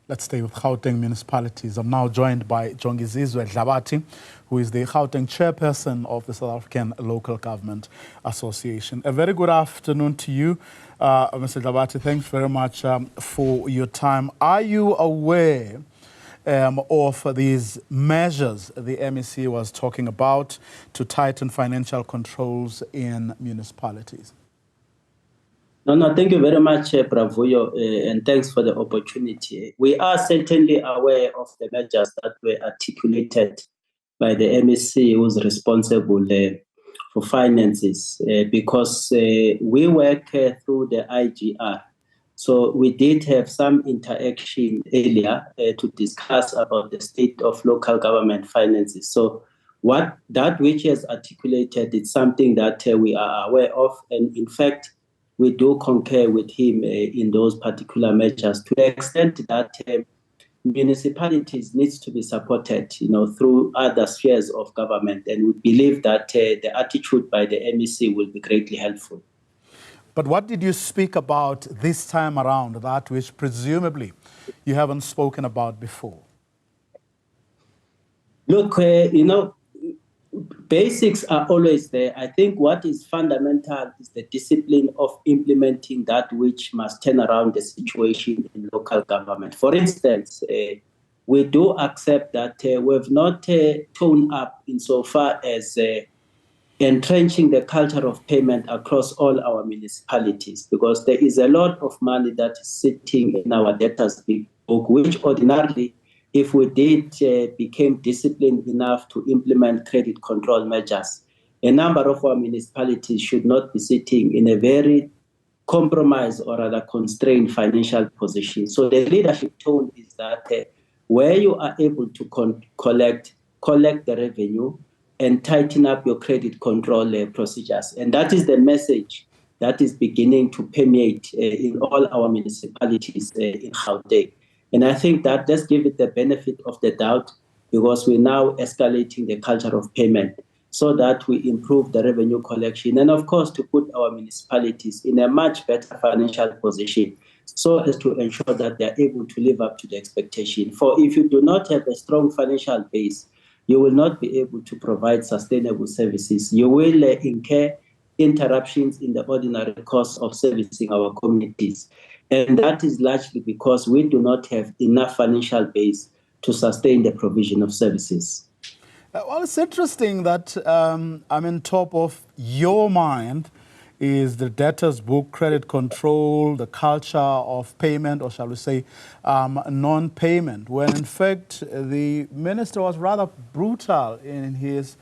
Let's stay with Gauteng municipalities. I'm now joined by Jongizizwe Dlabathi, who is the Gauteng chairperson of the South African Local Government Association. A very good afternoon to you, Mr. Dlabathi. Thanks very much for your time. Are you aware of these measures the MEC was talking about to tighten financial controls in municipalities? No, thank you very much, Bravuyo, and thanks for the opportunity. We are certainly aware of the measures that were articulated by the MEC, who's responsible for finances, because we work through the IGR. So we did have some interaction earlier to discuss about the state of local government finances. So that which is articulated is something that we are aware of, and in fact, we do concur with him in those particular measures to the extent that municipalities needs to be supported, through other spheres of government, and we believe that the attitude by the MEC will be greatly helpful. But what did you speak about this time around, that which presumably you haven't spoken about before? Look, basics are always there. I think what is fundamental is the discipline of implementing that which must turn around the situation in local government. For instance, we do accept that we have not toned up insofar as entrenching the culture of payment across all our municipalities, because there is a lot of money that is sitting in our debtors book, which ordinarily, if we did become disciplined enough to implement credit control measures, a number of our municipalities should not be sitting in a very compromised or rather constrained financial position. So the leadership tone is that where you are able to collect the revenue and tighten up your credit control procedures. And that is the message that is beginning to permeate in all our municipalities in Gauteng. And I think that let's give it the benefit of the doubt, because we're now escalating the culture of payment so that we improve the revenue collection. And of course, to put our municipalities in a much better financial position so as to ensure that they're able to live up to the expectation. For if you do not have a strong financial base, you will not be able to provide sustainable services. You will incur interruptions in the ordinary course of servicing our communities. And that is largely because we do not have enough financial base to sustain the provision of services. Well, it's interesting that top of your mind is the debtors book, credit control, the culture of payment, or shall we say non-payment, when in fact the minister was rather brutal in his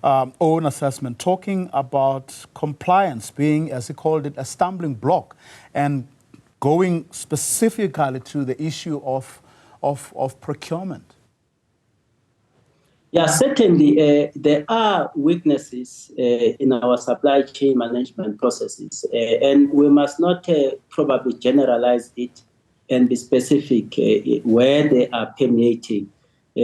own assessment, talking about compliance being, as he called it, a stumbling block, and going specifically to the issue of procurement. Yeah, certainly there are weaknesses in our supply chain management processes, and we must not probably generalize it and be specific where they are permeating.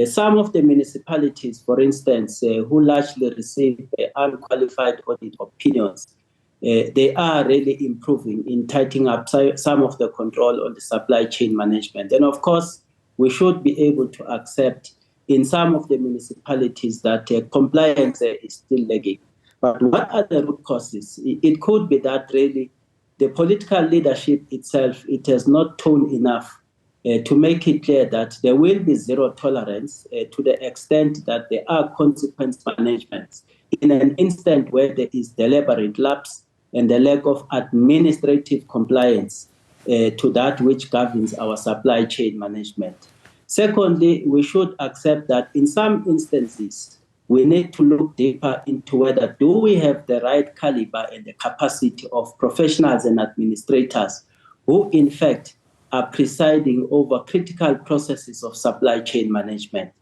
Some of the municipalities, for instance, who largely receive unqualified audit opinions, they are really improving in tightening up some of the control on the supply chain management. And of course, we should be able to accept in some of the municipalities that compliance is still lagging. But what are the root causes? It could be that really the political leadership itself, it has not toned enough to make it clear that there will be zero tolerance to the extent that there are consequence managements in an instant where there is deliberate lapse and the lack of administrative compliance to that which governs our supply chain management. Secondly, we should accept that in some instances, we need to look deeper into whether do we have the right caliber and the capacity of professionals and administrators who, in fact, are presiding over critical processes of supply chain management.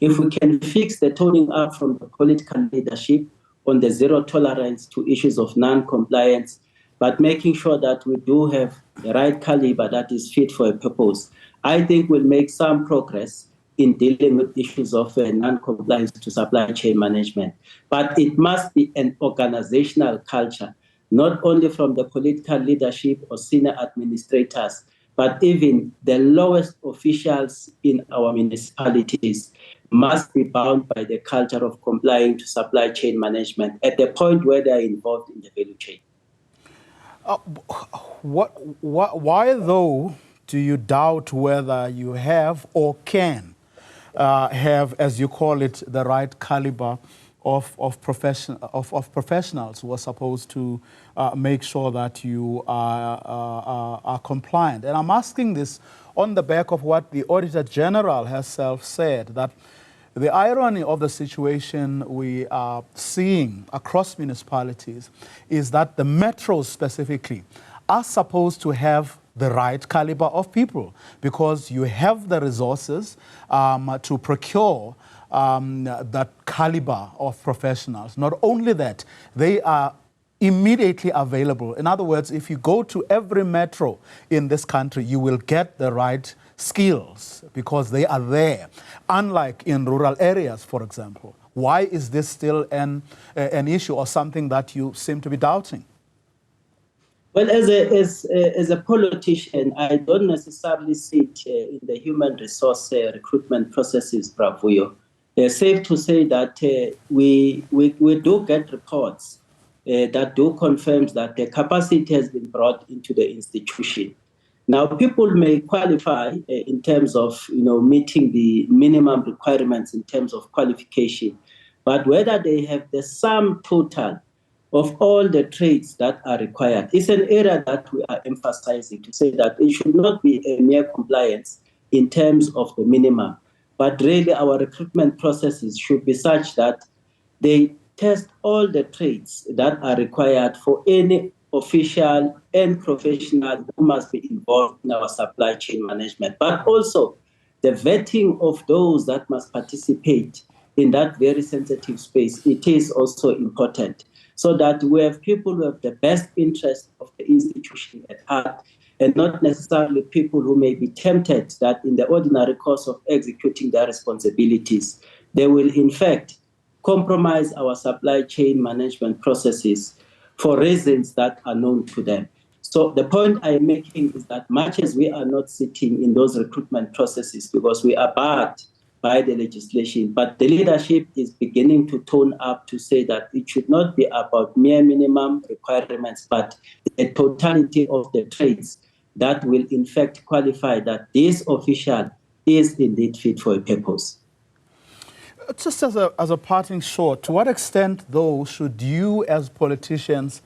If we can fix the toning up from the political leadership on the zero tolerance to issues of non-compliance, but making sure that we do have the right caliber that is fit for a purpose, I think we'll make some progress in dealing with issues of non-compliance to supply chain management. But it must be an organizational culture, not only from the political leadership or senior administrators, but even the lowest officials in our municipalities must be bound by the culture of complying to supply chain management at the point where they are involved in the value chain. Why, though, do you doubt whether you have or can have, as you call it, the right caliber of professionals who are supposed to make sure that you are compliant? And I'm asking this on the back of what the Auditor General herself said, that the irony of the situation we are seeing across municipalities is that the metros specifically are supposed to have the right caliber of people, because you have the resources to procure that caliber of professionals. Not only that, they are immediately available. In other words, if you go to every metro in this country, you will get the right skills because they are there, unlike in rural areas, for example. Why is this still an issue or something that you seem to be doubting? Well, as a politician, I don't necessarily sit in the human resource recruitment processes, Bravuyo. It's safe to say that we do get reports that do confirm that the capacity has been brought into the institution. Now, people may qualify in terms of meeting the minimum requirements in terms of qualification, but whether they have the sum total of all the trades that are required is an area that we are emphasizing, to say that it should not be a mere compliance in terms of the minimum, but really our recruitment processes should be such that they test all the trades that are required for any official and professional who must be involved in our supply chain management, but also the vetting of those that must participate in that very sensitive space. It is also important, so that we have people who have the best interest of the institution at heart, and not necessarily people who may be tempted that in the ordinary course of executing their responsibilities, they will in fact compromise our supply chain management processes for reasons that are known to them. So the point I'm making is that much as we are not sitting in those recruitment processes because we are barred by the legislation, but the leadership is beginning to tone up to say that it should not be about mere minimum requirements, but a totality of the trades that will in fact qualify that this official is indeed fit for a purpose. Just as a parting shot, to what extent, though, should you as politicians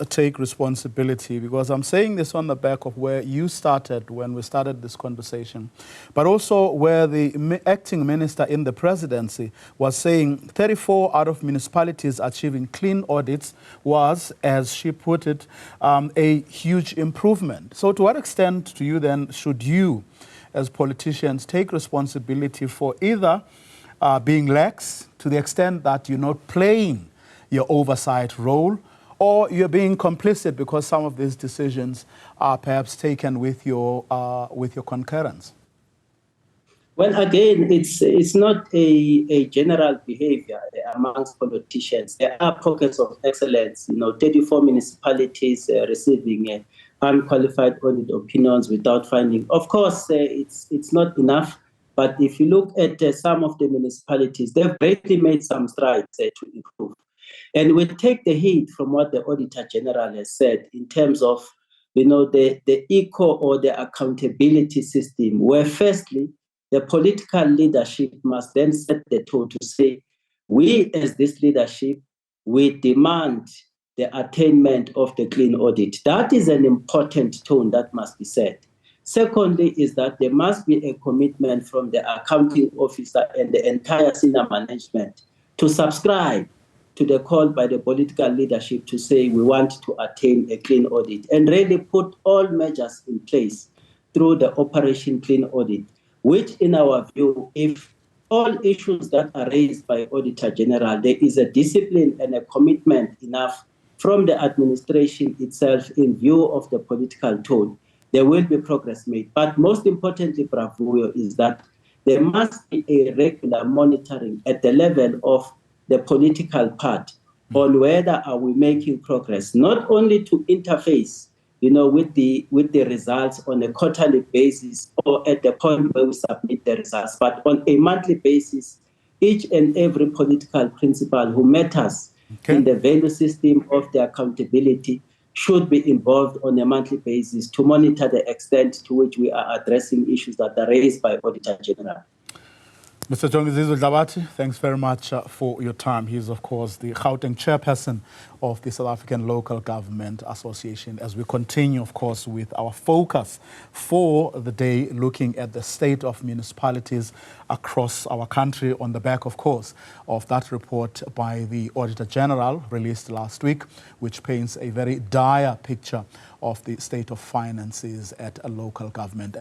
take responsibility? Because I'm saying this on the back of where you started when we started this conversation, but also where the acting minister in the presidency was saying 34 out of municipalities achieving clean audits was, as she put it, a huge improvement. So to what extent do you then, should you as politicians take responsibility for either being lax to the extent that you're not playing your oversight role, or you're being complicit because some of these decisions are perhaps taken with your concurrence? Well, again, it's not a general behavior amongst politicians. There are pockets of excellence. 34 municipalities receiving unqualified audit opinions without finding. Of course, it's not enough. But if you look at some of the municipalities, they've greatly made some strides to improve. And we take the heat from what the Auditor General has said in terms of, the eco or the accountability system, where firstly, the political leadership must then set the tone to say, we as this leadership, we demand the attainment of the clean audit. That is an important tone that must be set. Secondly, is that there must be a commitment from the accounting officer and the entire senior management to subscribe to the call by the political leadership to say we want to attain a clean audit, and really put all measures in place through the Operation Clean Audit, which in our view, if all issues that are raised by Auditor General, there is a discipline and a commitment enough from the administration itself in view of the political tone, there will be progress made. But most importantly, Bravuyo, is that there must be a regular monitoring at the level of the political part on whether are we making progress, not only to interface with the results on a quarterly basis or at the point where we submit the results, but on a monthly basis, each and every political principal who matters in the value system of the accountability should be involved on a monthly basis to monitor the extent to which we are addressing issues that are raised by Auditor General. Mr. Jongizizwe Dlabathi, thanks very much for your time. He is, of course, the Gauteng chairperson of the South African Local Government Association, as we continue, of course, with our focus for the day, looking at the state of municipalities across our country on the back, of course, of that report by the Auditor General released last week, which paints a very dire picture of the state of finances at a local government.